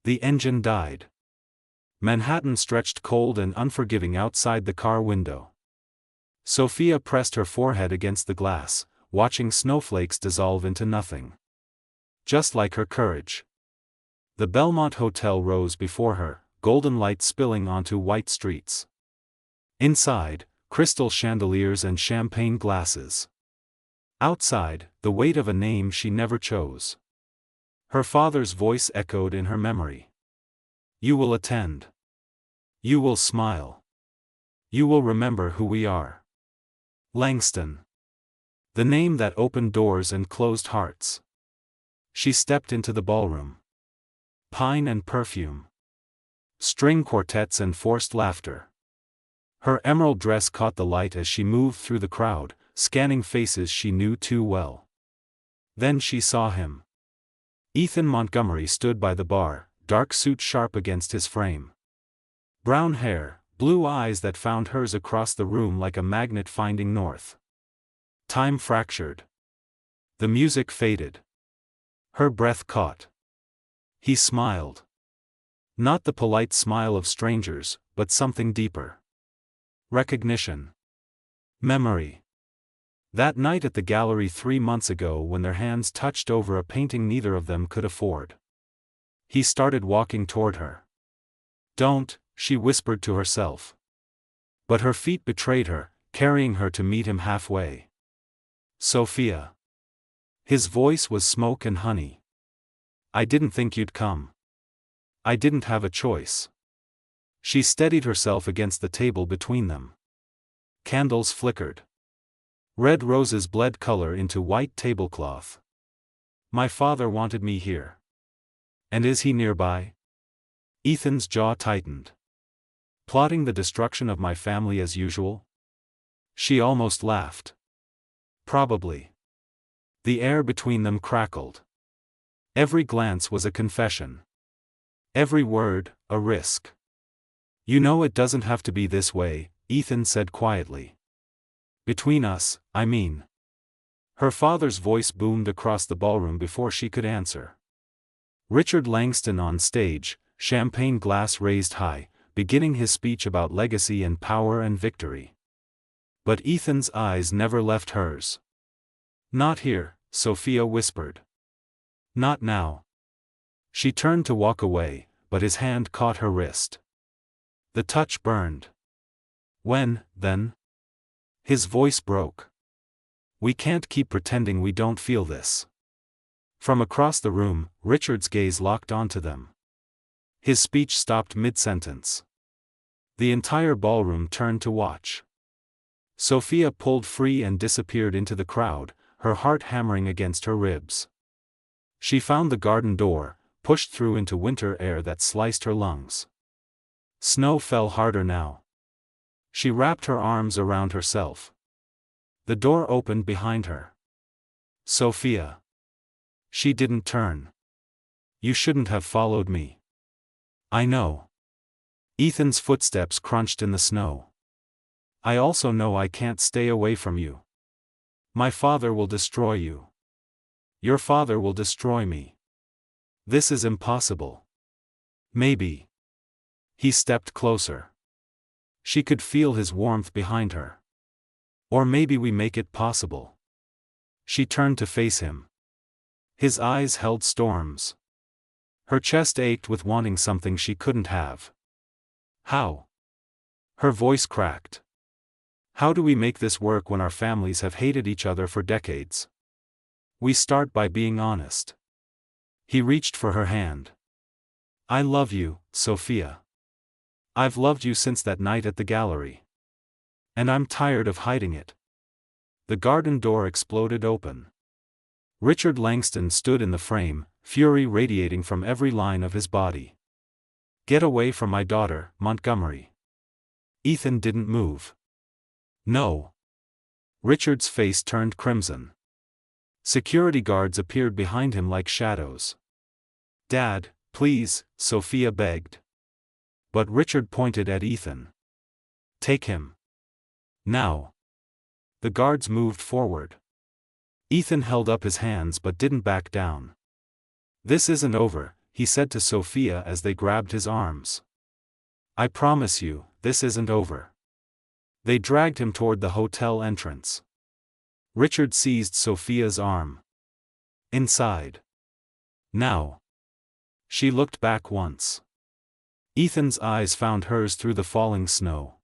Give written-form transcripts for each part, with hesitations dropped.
The engine died. Manhattan stretched cold and unforgiving outside the car window. Sophia pressed her forehead against the glass, watching snowflakes dissolve into nothing. Just like her courage. The Belmont Hotel rose before her, golden light spilling onto white streets. Inside, crystal chandeliers and champagne glasses. Outside, the weight of a name she never chose. Her father's voice echoed in her memory. You will attend. You will smile. You will remember who we are. Langston. The name that opened doors and closed hearts. She stepped into the ballroom. Pine and perfume. String quartets and forced laughter. Her emerald dress caught the light as she moved through the crowd, scanning faces she knew too well. Then she saw him. Ethan Montgomery stood by the bar, dark suit sharp against his frame. Brown hair, blue eyes that found hers across the room like a magnet finding north. Time fractured. The music faded. Her breath caught. He smiled. Not the polite smile of strangers, but something deeper. Recognition. Memory. That night at the gallery 3 months ago when their hands touched over a painting neither of them could afford. He started walking toward her. Don't, she whispered to herself. But her feet betrayed her, carrying her to meet him halfway. Sophia. His voice was smoke and honey. I didn't think you'd come. I didn't have a choice. She steadied herself against the table between them. Candles flickered. Red roses bled color into white tablecloth. My father wanted me here. And is he nearby? Ethan's jaw tightened. Plotting the destruction of my family as usual? She almost laughed. Probably. The air between them crackled. Every glance was a confession. Every word, a risk. You know it doesn't have to be this way, Ethan said quietly. Between us, I mean. Her father's voice boomed across the ballroom before she could answer. Richard Langston on stage, champagne glass raised high, beginning his speech about legacy and power and victory. But Ethan's eyes never left hers. Not here, Sophia whispered. Not now. She turned to walk away, but his hand caught her wrist. The touch burned. When, then? His voice broke. We can't keep pretending we don't feel this. From across the room, Richard's gaze locked onto them. His speech stopped mid-sentence. The entire ballroom turned to watch. Sophia pulled free and disappeared into the crowd, her heart hammering against her ribs. She found the garden door, pushed through into winter air that sliced her lungs. Snow fell harder now. She wrapped her arms around herself. The door opened behind her. Sophia. She didn't turn. You shouldn't have followed me. I know. Ethan's footsteps crunched in the snow. I also know I can't stay away from you. My father will destroy you. Your father will destroy me. This is impossible. Maybe. He stepped closer. She could feel his warmth behind her. Or maybe we make it possible. She turned to face him. His eyes held storms. Her chest ached with wanting something she couldn't have. How? Her voice cracked. How do we make this work when our families have hated each other for decades? We start by being honest. He reached for her hand. I love you, Sophia. I've loved you since that night at the gallery. And I'm tired of hiding it. The garden door exploded open. Richard Langston stood in the frame, fury radiating from every line of his body. Get away from my daughter, Montgomery. Ethan didn't move. No. Richard's face turned crimson. Security guards appeared behind him like shadows. Dad, please, Sophia begged. But Richard pointed at Ethan. Take him. Now. The guards moved forward. Ethan held up his hands but didn't back down. This isn't over, he said to Sophia as they grabbed his arms. I promise you, this isn't over. They dragged him toward the hotel entrance. Richard seized Sophia's arm. Inside. Now. She looked back once. Ethan's eyes found hers through the falling snow.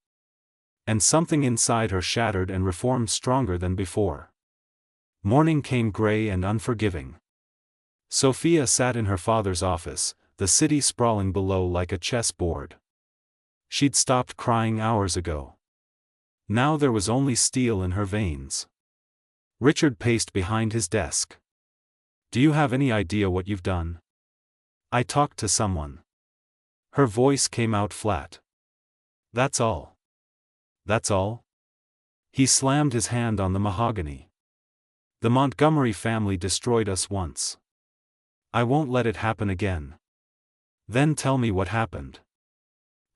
And something inside her shattered and reformed stronger than before. Morning came gray and unforgiving. Sophia sat in her father's office, the city sprawling below like a chessboard. She'd stopped crying hours ago. Now there was only steel in her veins. Richard paced behind his desk. Do you have any idea what you've done? I talked to someone. Her voice came out flat. That's all. That's all? He slammed his hand on the mahogany. The Montgomery family destroyed us once. I won't let it happen again. Then tell me what happened.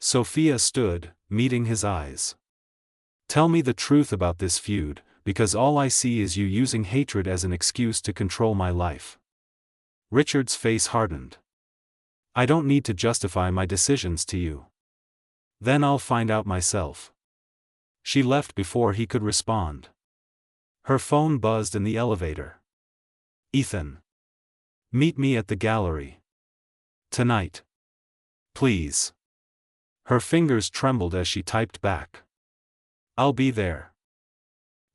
Sophia stood, meeting his eyes. Tell me the truth about this feud, because all I see is you using hatred as an excuse to control my life. Richard's face hardened. I don't need to justify my decisions to you. Then I'll find out myself. She left before he could respond. Her phone buzzed in the elevator. Ethan. Meet me at the gallery. Tonight. Please. Her fingers trembled as she typed back. I'll be there.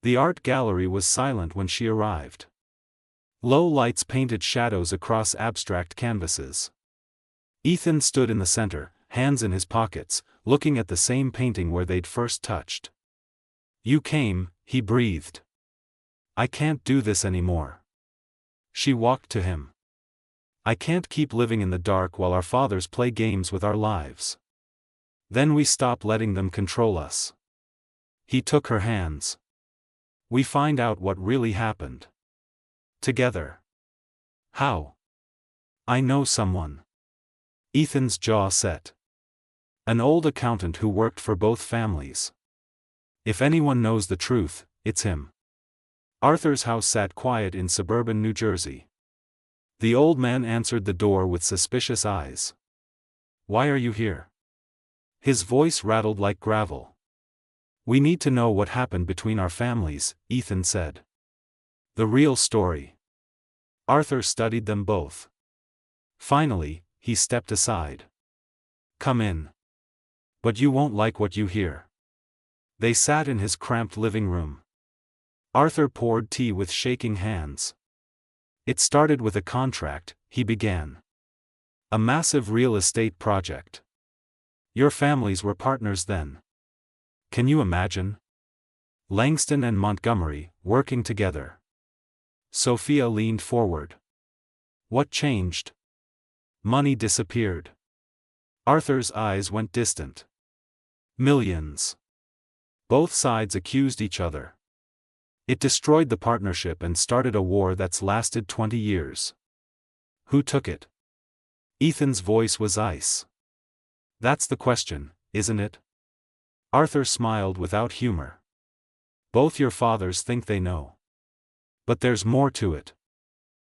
The art gallery was silent when she arrived. Low lights painted shadows across abstract canvases. Ethan stood in the center, hands in his pockets, looking at the same painting where they'd first touched. You came, he breathed. I can't do this anymore. She walked to him. I can't keep living in the dark while our fathers play games with our lives. Then we stop letting them control us. He took her hands. We find out what really happened. Together. How? I know someone. Ethan's jaw set. An old accountant who worked for both families. If anyone knows the truth, it's him. Arthur's house sat quiet in suburban New Jersey. The old man answered the door with suspicious eyes. Why are you here? His voice rattled like gravel. We need to know what happened between our families, Ethan said. The real story. Arthur studied them both. Finally, he stepped aside. Come in. But you won't like what you hear. They sat in his cramped living room. Arthur poured tea with shaking hands. It started with a contract, he began. A massive real estate project. Your families were partners then. Can you imagine? Langston and Montgomery, working together. Sophia leaned forward. What changed? Money disappeared. Arthur's eyes went distant. Millions. Both sides accused each other. It destroyed the partnership and started a war that's lasted 20 years. Who took it? Ethan's voice was ice. That's the question, isn't it? Arthur smiled without humor. Both your fathers think they know. But there's more to it.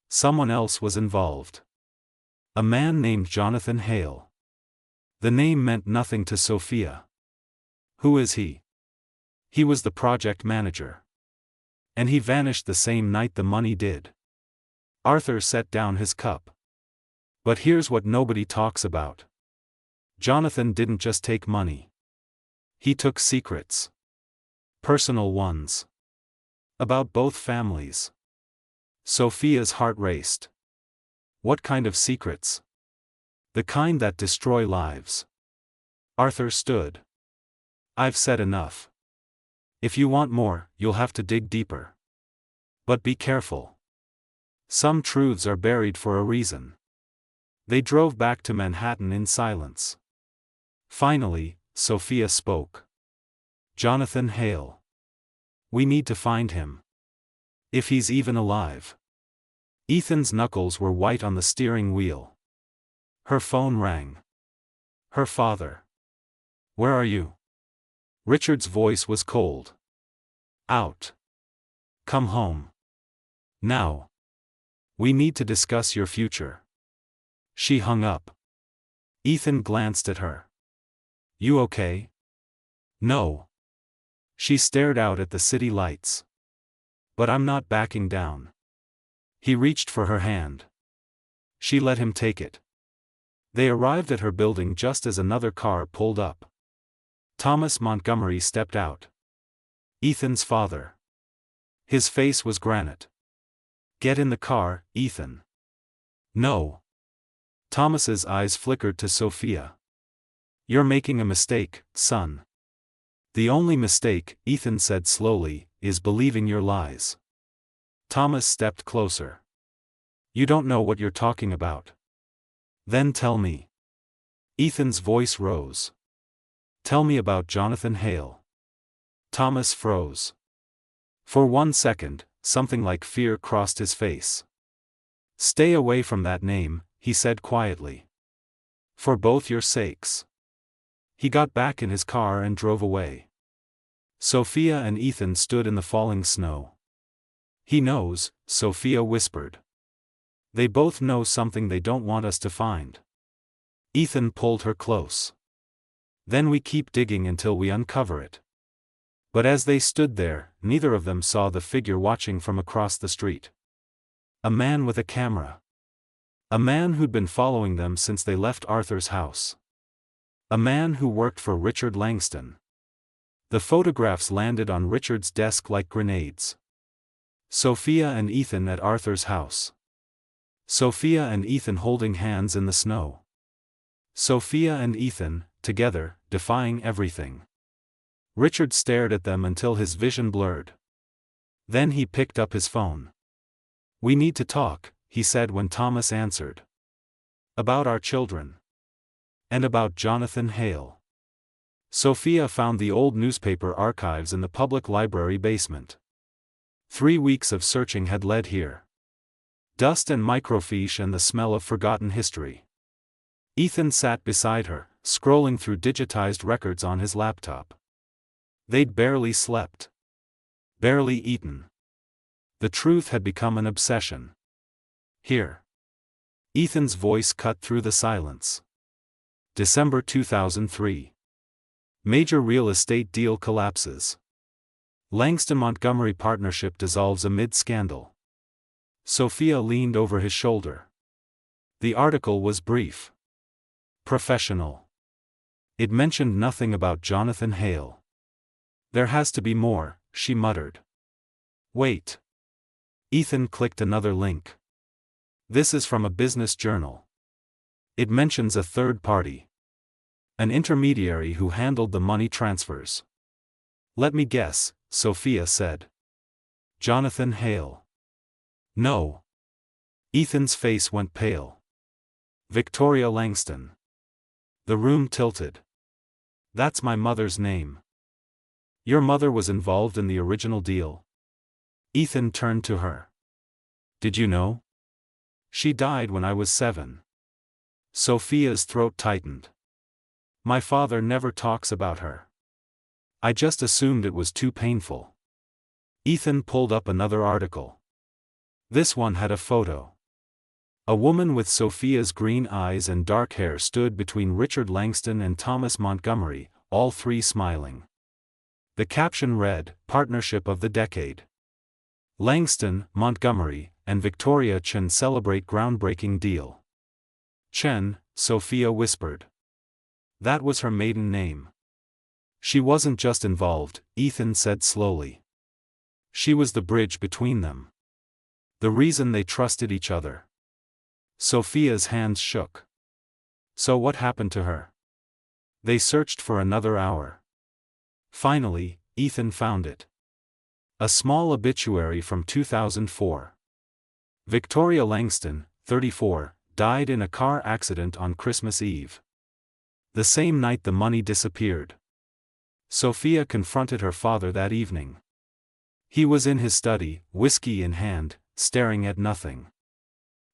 Someone else was involved. A man named Jonathan Hale. The name meant nothing to Sophia. Who is he? He was the project manager. And he vanished the same night the money did. Arthur set down his cup. But here's what nobody talks about. Jonathan didn't just take money. He took secrets. Personal ones. About both families. Sophia's heart raced. What kind of secrets? The kind that destroy lives. Arthur stood. I've said enough. If you want more, you'll have to dig deeper. But be careful. Some truths are buried for a reason. They drove back to Manhattan in silence. Finally, Sophia spoke. Jonathan Hale. We need to find him. If he's even alive. Ethan's knuckles were white on the steering wheel. Her phone rang. Her father. Where are you? Richard's voice was cold. Out. Come home. Now. We need to discuss your future. She hung up. Ethan glanced at her. You okay? No. She stared out at the city lights. But I'm not backing down. He reached for her hand. She let him take it. They arrived at her building just as another car pulled up. Thomas Montgomery stepped out. Ethan's father. His face was granite. Get in the car, Ethan. No. Thomas's eyes flickered to Sophia. You're making a mistake, son. The only mistake, Ethan said slowly, is believing your lies. Thomas stepped closer. You don't know what you're talking about. Then tell me. Ethan's voice rose. Tell me about Jonathan Hale. Thomas froze. For 1 second, something like fear crossed his face. Stay away from that name, he said quietly. For both your sakes. He got back in his car and drove away. Sophia and Ethan stood in the falling snow. He knows, Sophia whispered. They both know something they don't want us to find. Ethan pulled her close. Then we keep digging until we uncover it. But as they stood there, neither of them saw the figure watching from across the street. A man with a camera. A man who'd been following them since they left Arthur's house. A man who worked for Richard Langston. The photographs landed on Richard's desk like grenades. Sophia and Ethan at Arthur's house. Sophia and Ethan holding hands in the snow. Sophia and Ethan, together, defying everything. Richard stared at them until his vision blurred. Then he picked up his phone. We need to talk, he said when Thomas answered. About our children. And about Jonathan Hale. Sophia found the old newspaper archives in the public library basement. 3 weeks of searching had led here. Dust and microfiche and the smell of forgotten history. Ethan sat beside her, scrolling through digitized records on his laptop. They'd barely slept. Barely eaten. The truth had become an obsession. Here. Ethan's voice cut through the silence. December 2003. Major real estate deal collapses. Langston-Montgomery partnership dissolves amid scandal. Sophia leaned over his shoulder. The article was brief. Professional. It mentioned nothing about Jonathan Hale. There has to be more, she muttered. Wait. Ethan clicked another link. This is from a business journal. It mentions a third party. An intermediary who handled the money transfers. Let me guess, Sophia said. Jonathan Hale. No. Ethan's face went pale. Victoria Langston. The room tilted. That's my mother's name. Your mother was involved in the original deal? Ethan turned to her. Did you know? She died when I was 7. Sophia's throat tightened. My father never talks about her. I just assumed it was too painful. Ethan pulled up another article. This one had a photo. A woman with Sophia's green eyes and dark hair stood between Richard Langston and Thomas Montgomery, all three smiling. The caption read, Partnership of the Decade. Langston, Montgomery, and Victoria Chen celebrate groundbreaking deal. Chen, Sophia whispered. That was her maiden name. She wasn't just involved, Ethan said slowly. She was the bridge between them. The reason they trusted each other. Sophia's hands shook. So what happened to her? They searched for another hour. Finally, Ethan found it. A small obituary from 2004. Victoria Langston, 34, died in a car accident on Christmas Eve. The same night the money disappeared. Sophia confronted her father that evening. He was in his study, whiskey in hand, staring at nothing.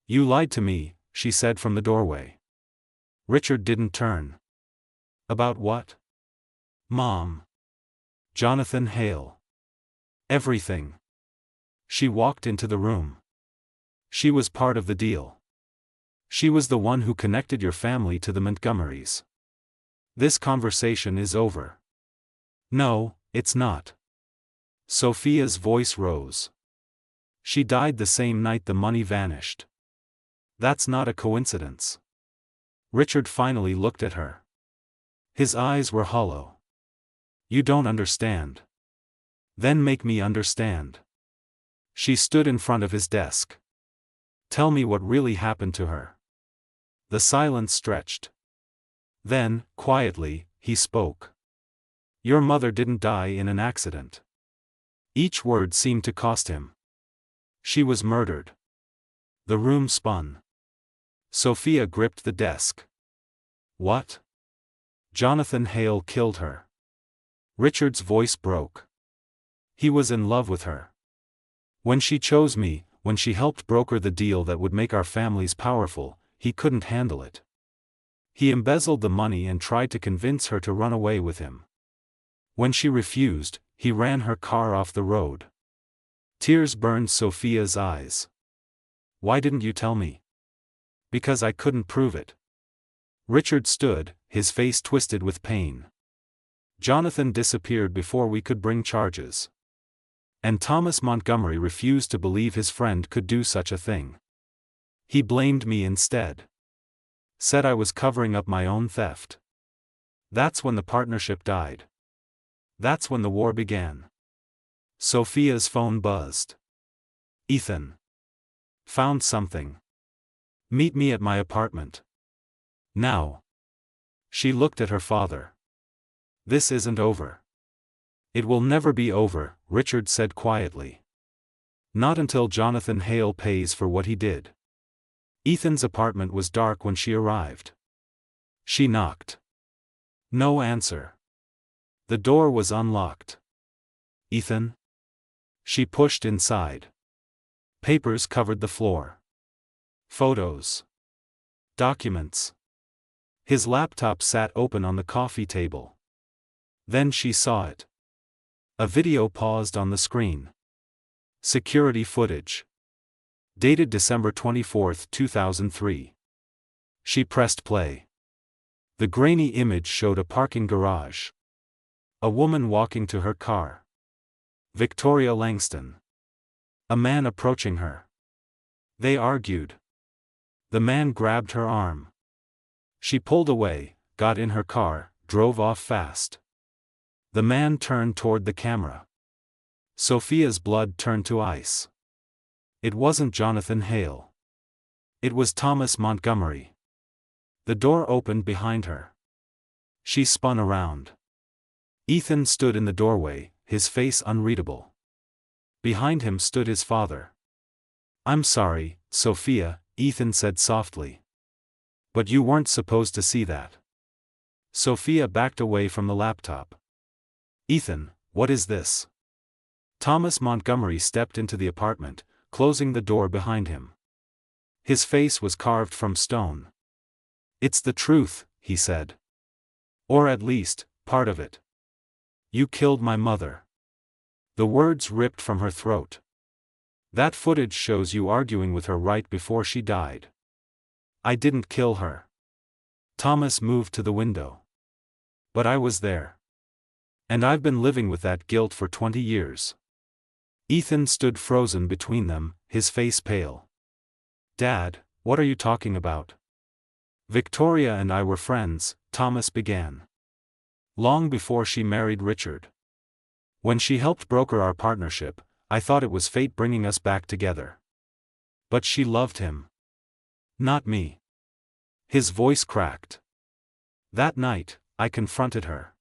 You lied to me, she said from the doorway. Richard didn't turn. About what? Mom. Jonathan Hale. Everything. She walked into the room. She was part of the deal. She was the one who connected your family to the Montgomerys. This conversation is over. No, it's not. Sophia's voice rose. She died the same night the money vanished. That's not a coincidence. Richard finally looked at her. His eyes were hollow. You don't understand. Then make me understand. She stood in front of his desk. Tell me what really happened to her. The silence stretched. Then, quietly, he spoke. Your mother didn't die in an accident. Each word seemed to cost him. She was murdered. The room spun. Sophia gripped the desk. What? Jonathan Hale killed her. Richard's voice broke. He was in love with her. When she chose me, when she helped broker the deal that would make our families powerful, he couldn't handle it. He embezzled the money and tried to convince her to run away with him. When she refused, he ran her car off the road. Tears burned Sophia's eyes. Why didn't you tell me? Because I couldn't prove it. Richard stood, his face twisted with pain. Jonathan disappeared before we could bring charges. And Thomas Montgomery refused to believe his friend could do such a thing. He blamed me instead. Said I was covering up my own theft. That's when the partnership died. That's when the war began. Sophia's phone buzzed. Ethan. Found something. Meet me at my apartment. Now. She looked at her father. This isn't over. It will never be over, Richard said quietly. Not until Jonathan Hale pays for what he did. Ethan's apartment was dark when she arrived. She knocked. No answer. The door was unlocked. Ethan? She pushed inside. Papers covered the floor. Photos. Documents. His laptop sat open on the coffee table. Then she saw it. A video paused on the screen. Security footage. Dated December 24, 2003. She pressed play. The grainy image showed a parking garage. A woman walking to her car. Victoria Langston. A man approaching her. They argued. The man grabbed her arm. She pulled away, got in her car, drove off fast. The man turned toward the camera. Sophia's blood turned to ice. It wasn't Jonathan Hale. It was Thomas Montgomery. The door opened behind her. She spun around. Ethan stood in the doorway, his face unreadable. Behind him stood his father. I'm sorry, Sophia, Ethan said softly. But you weren't supposed to see that. Sophia backed away from the laptop. Ethan, what is this? Thomas Montgomery stepped into the apartment, closing the door behind him. His face was carved from stone. It's the truth, he said. Or at least, part of it. You killed my mother. The words ripped from her throat. That footage shows you arguing with her right before she died. I didn't kill her. Thomas moved to the window. But I was there. And I've been living with that guilt for 20 years. Ethan stood frozen between them, his face pale. Dad, what are you talking about? Victoria and I were friends, Thomas began. Long before she married Richard. When she helped broker our partnership, I thought it was fate bringing us back together. But she loved him. Not me. His voice cracked. That night, I confronted her.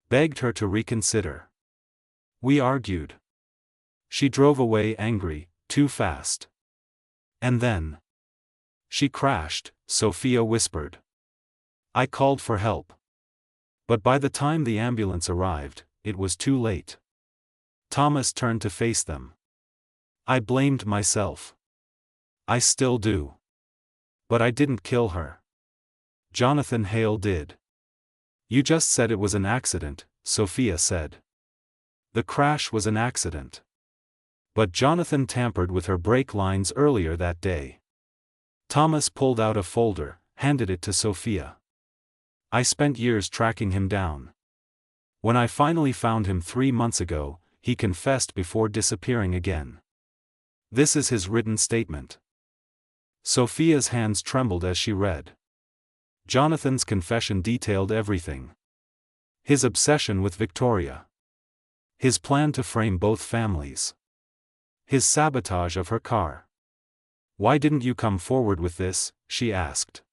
Begged her to reconsider. We argued. She drove away angry, too fast. And then. She crashed, Sophia whispered. I called for help. But by the time the ambulance arrived, it was too late. Thomas turned to face them. I blamed myself. I still do. But I didn't kill her. Jonathan Hale did. You just said it was an accident, Sophia said. The crash was an accident. But Jonathan tampered with her brake lines earlier that day. Thomas pulled out a folder, handed it to Sophia. I spent years tracking him down. When I finally found him 3 months ago, he confessed before disappearing again. This is his written statement. Sophia's hands trembled as she read. Jonathan's confession detailed everything. His obsession with Victoria. His plan to frame both families. His sabotage of her car. Why didn't you come forward with this? She asked.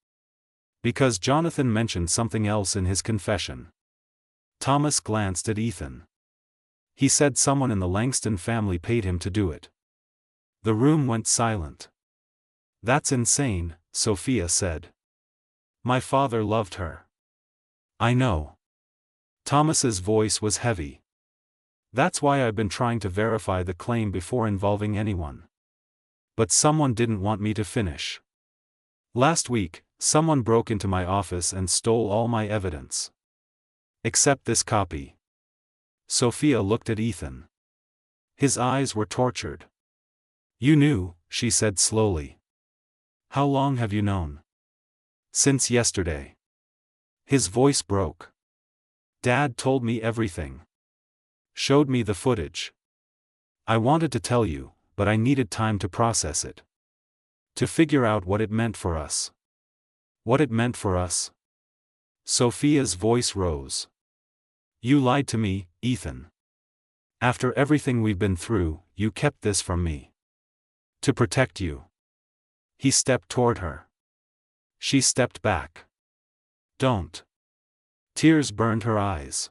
Because Jonathan mentioned something else in his confession. Thomas glanced at Ethan. He said someone in the Langston family paid him to do it. The room went silent. That's insane, Sophia said. My father loved her. I know. Thomas's voice was heavy. That's why I've been trying to verify the claim before involving anyone. But someone didn't want me to finish. Last week, someone broke into my office and stole all my evidence. Except this copy. Sophia looked at Ethan. His eyes were tortured. You knew, she said slowly. How long have you known? Since yesterday. His voice broke. Dad told me everything. Showed me the footage. I wanted to tell you, but I needed time to process it. To figure out what it meant for us. What it meant for us? Sophia's voice rose. You lied to me, Ethan. After everything we've been through, you kept this from me. To protect you. He stepped toward her. She stepped back. Don't. Tears burned her eyes.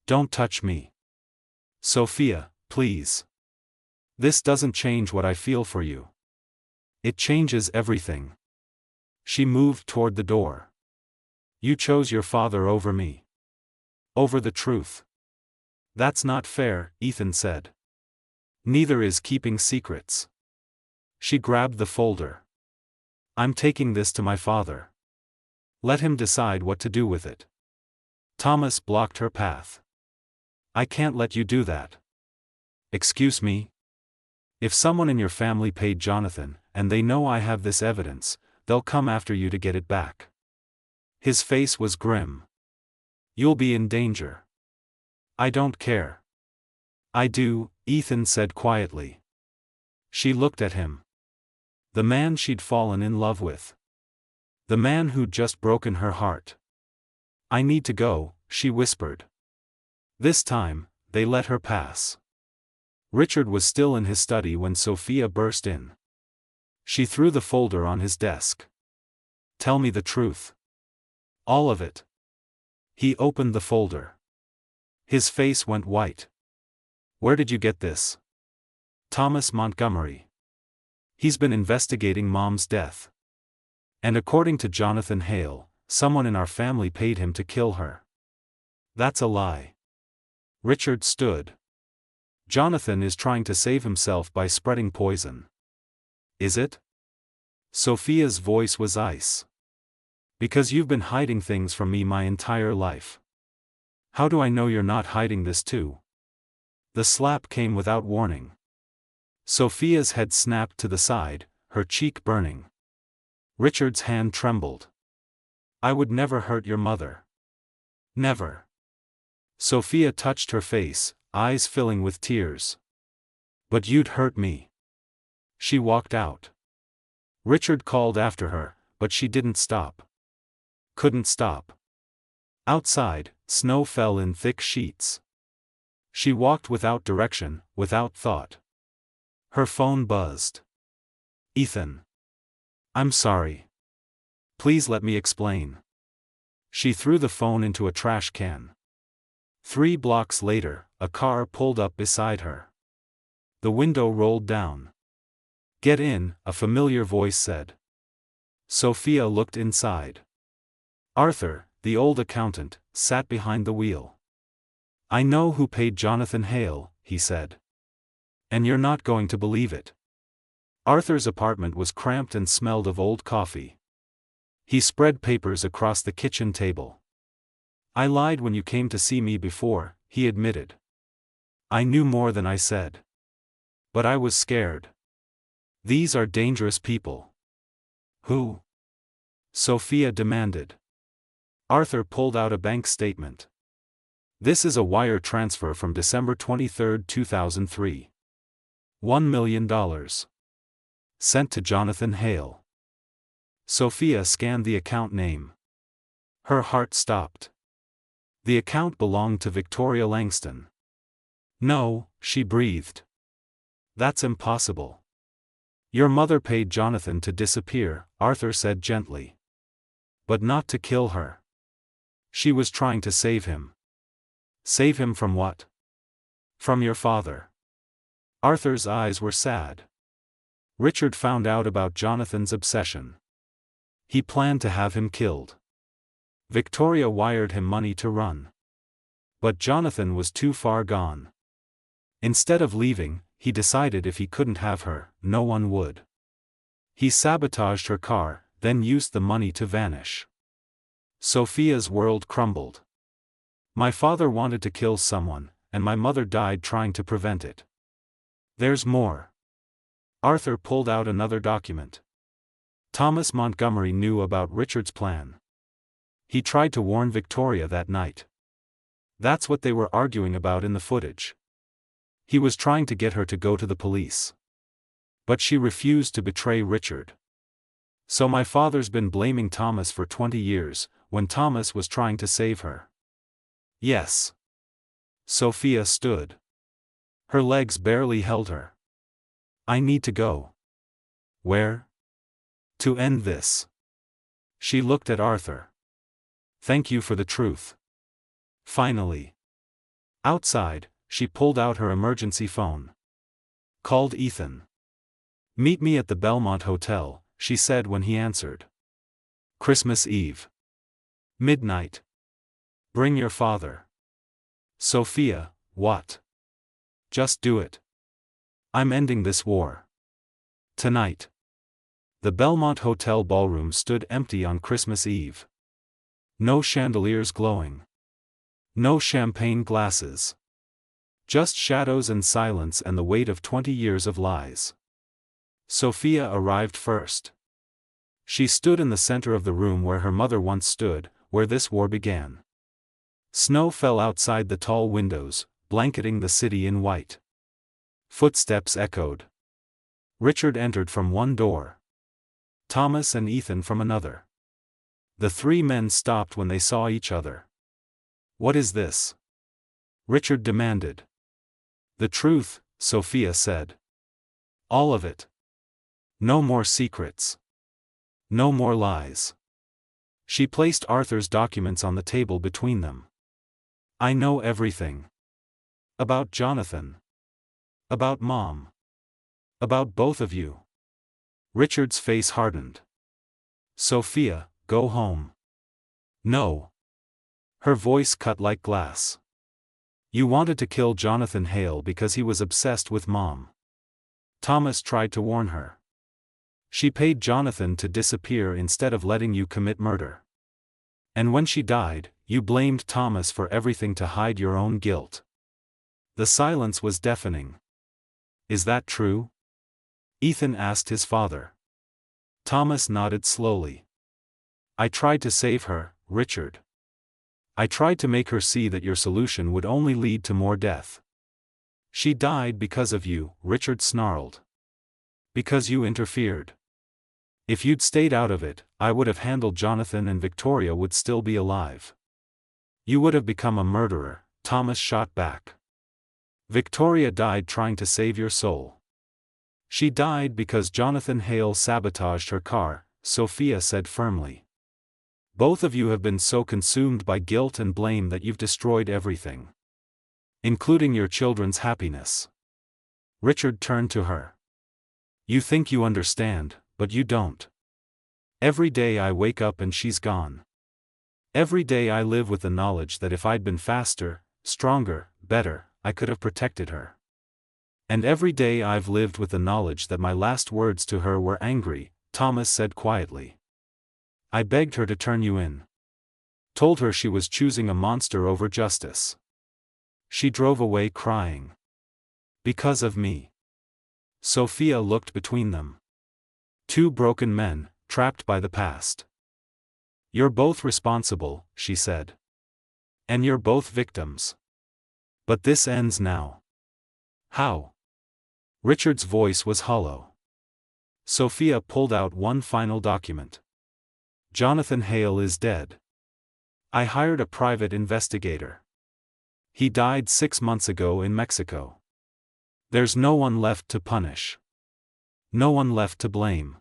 Don't touch me. Sophia, please. This doesn't change what I feel for you. It changes everything. She moved toward the door. You chose your father over me. Over the truth. That's not fair, Ethan said. Neither is keeping secrets. She grabbed the folder. I'm taking this to my father. Let him decide what to do with it. Thomas blocked her path. I can't let you do that. Excuse me? If someone in your family paid Jonathan, and they know I have this evidence, they'll come after you to get it back. His face was grim. You'll be in danger. I don't care. I do, Ethan said quietly. She looked at him. The man she'd fallen in love with. The man who'd just broken her heart. I need to go, she whispered. This time, they let her pass. Richard was still in his study when Sophia burst in. She threw the folder on his desk. Tell me the truth. All of it. He opened the folder. His face went white. Where did you get this? Thomas Montgomery. He's been investigating Mom's death. And according to Jonathan Hale, someone in our family paid him to kill her. That's a lie. Richard stood. Jonathan is trying to save himself by spreading poison. Is it? Sophia's voice was ice. Because you've been hiding things from me my entire life. How do I know you're not hiding this too? The slap came without warning. Sophia's head snapped to the side, her cheek burning. Richard's hand trembled. I would never hurt your mother. Never. Sophia touched her face, eyes filling with tears. But you'd hurt me. She walked out. Richard called after her, but she didn't stop. Couldn't stop. Outside, snow fell in thick sheets. She walked without direction, without thought. Her phone buzzed. Ethan. I'm sorry. Please let me explain. She threw the phone into a trash can. 3 blocks later, a car pulled up beside her. The window rolled down. Get in, a familiar voice said. Sophia looked inside. Arthur, the old accountant, sat behind the wheel. I know who paid Jonathan Hale, he said. And you're not going to believe it. Arthur's apartment was cramped and smelled of old coffee. He spread papers across the kitchen table. I lied when you came to see me before, he admitted. I knew more than I said. But I was scared. These are dangerous people. Who? Sophia demanded. Arthur pulled out a bank statement. This is a wire transfer from December 23, 2003. $1 million. Sent to Jonathan Hale. Sophia scanned the account name. Her heart stopped. The account belonged to Victoria Langston. No, she breathed. That's impossible. Your mother paid Jonathan to disappear, Arthur said gently. But not to kill her. She was trying to save him. Save him from what? From your father. Arthur's eyes were sad. Richard found out about Jonathan's obsession. He planned to have him killed. Victoria wired him money to run. But Jonathan was too far gone. Instead of leaving, he decided if he couldn't have her, no one would. He sabotaged her car, then used the money to vanish. Sophia's world crumbled. My father wanted to kill someone, and my mother died trying to prevent it. There's more. Arthur pulled out another document. Thomas Montgomery knew about Richard's plan. He tried to warn Victoria that night. That's what they were arguing about in the footage. He was trying to get her to go to the police. But she refused to betray Richard. So my father's been blaming Thomas for 20 years, when Thomas was trying to save her. Yes. Sophia stood. Her legs barely held her. I need to go. Where? To end this. She looked at Arthur. Thank you for the truth. Finally. Outside, she pulled out her emergency phone. Called Ethan. Meet me at the Belmont Hotel, she said when he answered. Christmas Eve. Midnight. Bring your father. Sophia, what? Just do it. I'm ending this war. Tonight. The Belmont Hotel ballroom stood empty on Christmas Eve. No chandeliers glowing. No champagne glasses. Just shadows and silence and the weight of 20 years of lies. Sophia arrived first. She stood in the center of the room where her mother once stood, where this war began. Snow fell outside the tall windows, blanketing the city in white. Footsteps echoed. Richard entered from one door. Thomas and Ethan from another. The three men stopped when they saw each other. What is this? Richard demanded. The truth, Sophia said. All of it. No more secrets. No more lies. She placed Arthur's documents on the table between them. I know everything. About Jonathan. About Mom. About both of you. Richard's face hardened. Sophia, go home. No. Her voice cut like glass. You wanted to kill Jonathan Hale because he was obsessed with Mom. Thomas tried to warn her. She paid Jonathan to disappear instead of letting you commit murder. And when she died, you blamed Thomas for everything to hide your own guilt. The silence was deafening. Is that true? Ethan asked his father. Thomas nodded slowly. I tried to save her, Richard. I tried to make her see that your solution would only lead to more death. She died because of you, Richard snarled. Because you interfered. If you'd stayed out of it, I would have handled Jonathan and Victoria would still be alive. You would have become a murderer, Thomas shot back. Victoria died trying to save your soul. She died because Jonathan Hale sabotaged her car, Sophia said firmly. Both of you have been so consumed by guilt and blame that you've destroyed everything. Including your children's happiness. Richard turned to her. You think you understand, but you don't. Every day I wake up and she's gone. Every day I live with the knowledge that if I'd been faster, stronger, better, I could have protected her. And every day I've lived with the knowledge that my last words to her were angry, Thomas said quietly. I begged her to turn you in. Told her she was choosing a monster over justice. She drove away crying. Because of me. Sophia looked between them. Two broken men, trapped by the past. You're both responsible, she said. And you're both victims. But this ends now. How? Richard's voice was hollow. Sophia pulled out one final document. Jonathan Hale is dead. I hired a private investigator. He died 6 months ago in Mexico. There's no one left to punish. No one left to blame.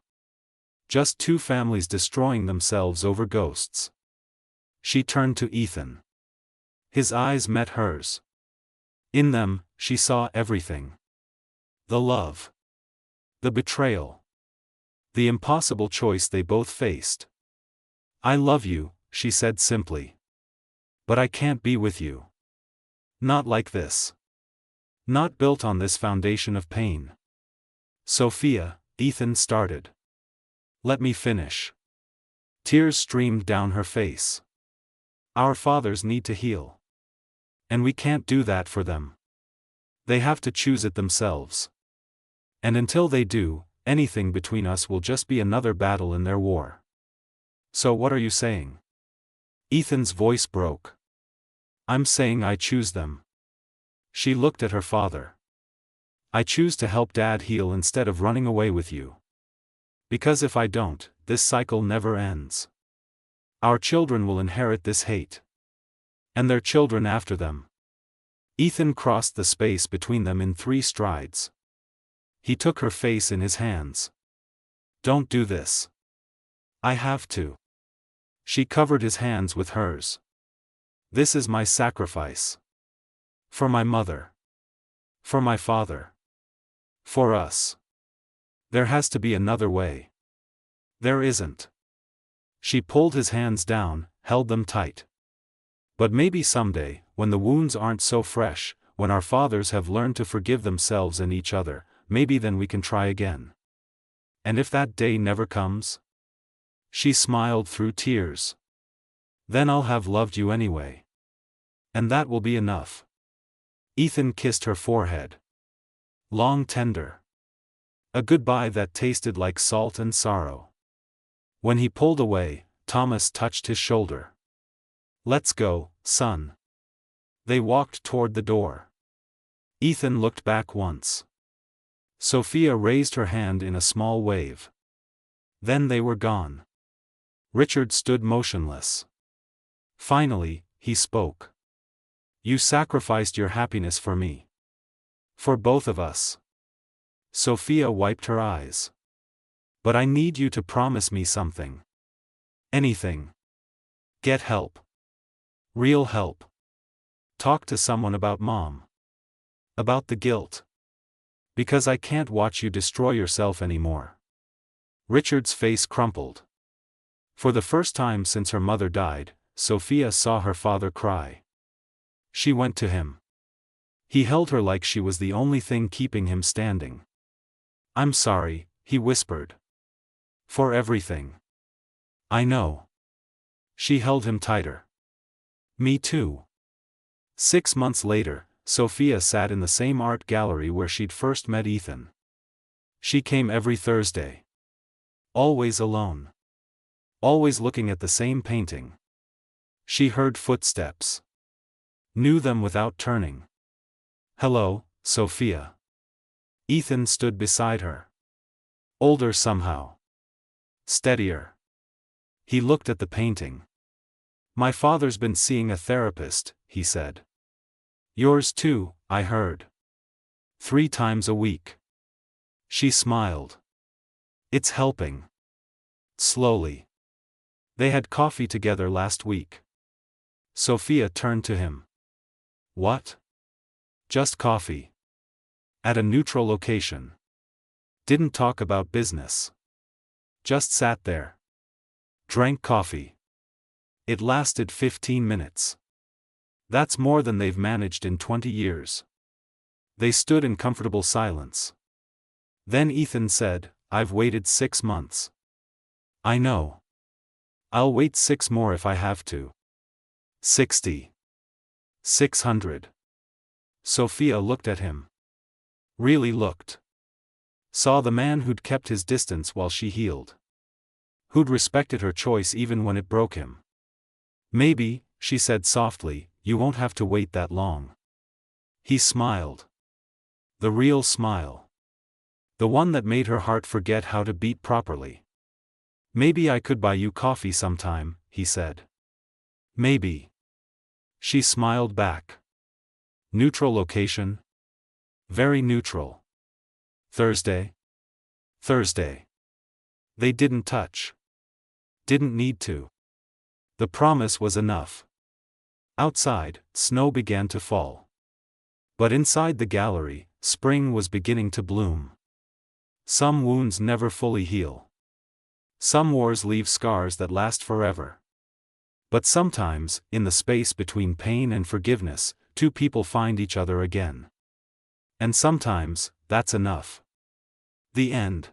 Just two families destroying themselves over ghosts. She turned to Ethan. His eyes met hers. In them, she saw everything. The love. The betrayal. The impossible choice they both faced. I love you, she said simply. But I can't be with you. Not like this. Not built on this foundation of pain. Sophia, Ethan started. Let me finish. Tears streamed down her face. Our fathers need to heal. And we can't do that for them. They have to choose it themselves. And until they do, anything between us will just be another battle in their war. So what are you saying? Ethan's voice broke. I'm saying I choose them. She looked at her father. I choose to help Dad heal instead of running away with you. Because if I don't, this cycle never ends. Our children will inherit this hate. And their children after them. Ethan crossed the space between them in 3 strides. He took her face in his hands. Don't do this. I have to. She covered his hands with hers. This is my sacrifice. For my mother. For my father. For us. There has to be another way. There isn't. She pulled his hands down, held them tight. But maybe someday, when the wounds aren't so fresh, when our fathers have learned to forgive themselves and each other, maybe then we can try again. And if that day never comes? She smiled through tears. Then I'll have loved you anyway. And that will be enough. Ethan kissed her forehead. Long, tender. A goodbye that tasted like salt and sorrow. When he pulled away, Thomas touched his shoulder. Let's go, son. They walked toward the door. Ethan looked back once. Sophia raised her hand in a small wave. Then they were gone. Richard stood motionless. Finally, he spoke. You sacrificed your happiness for me. For both of us. Sophia wiped her eyes. But I need you to promise me something. Anything. Get help. Real help. Talk to someone about Mom. About the guilt. Because I can't watch you destroy yourself anymore. Richard's face crumpled. For the first time since her mother died, Sophia saw her father cry. She went to him. He held her like she was the only thing keeping him standing. I'm sorry, he whispered. For everything. I know. She held him tighter. Me too. 6 months later, Sophia sat in the same art gallery where she'd first met Ethan. She came every Thursday. Always alone. Always looking at the same painting. She heard footsteps. Knew them without turning. Hello, Sophia. Ethan stood beside her. Older somehow. Steadier. He looked at the painting. My father's been seeing a therapist, he said. Yours too, I heard. 3 times a week. She smiled. It's helping. Slowly. They had coffee together last week. Sophia turned to him. What? Just coffee. At a neutral location. Didn't talk about business. Just sat there. Drank coffee. It lasted 15 minutes. That's more than they've managed in 20 years. They stood in comfortable silence. Then Ethan said, I've waited 6 months. I know. I'll wait 6 more if I have to. 60. 600. Sophia looked at him. Really looked. Saw the man who'd kept his distance while she healed. Who'd respected her choice even when it broke him. Maybe, she said softly, you won't have to wait that long. He smiled. The real smile. The one that made her heart forget how to beat properly. Maybe I could buy you coffee sometime, he said. Maybe. She smiled back. Neutral location? Very neutral. Thursday? Thursday. They didn't touch. Didn't need to. The promise was enough. Outside, snow began to fall. But inside the gallery, spring was beginning to bloom. Some wounds never fully heal. Some wars leave scars that last forever. But sometimes, in the space between pain and forgiveness, two people find each other again. And sometimes, that's enough. The end.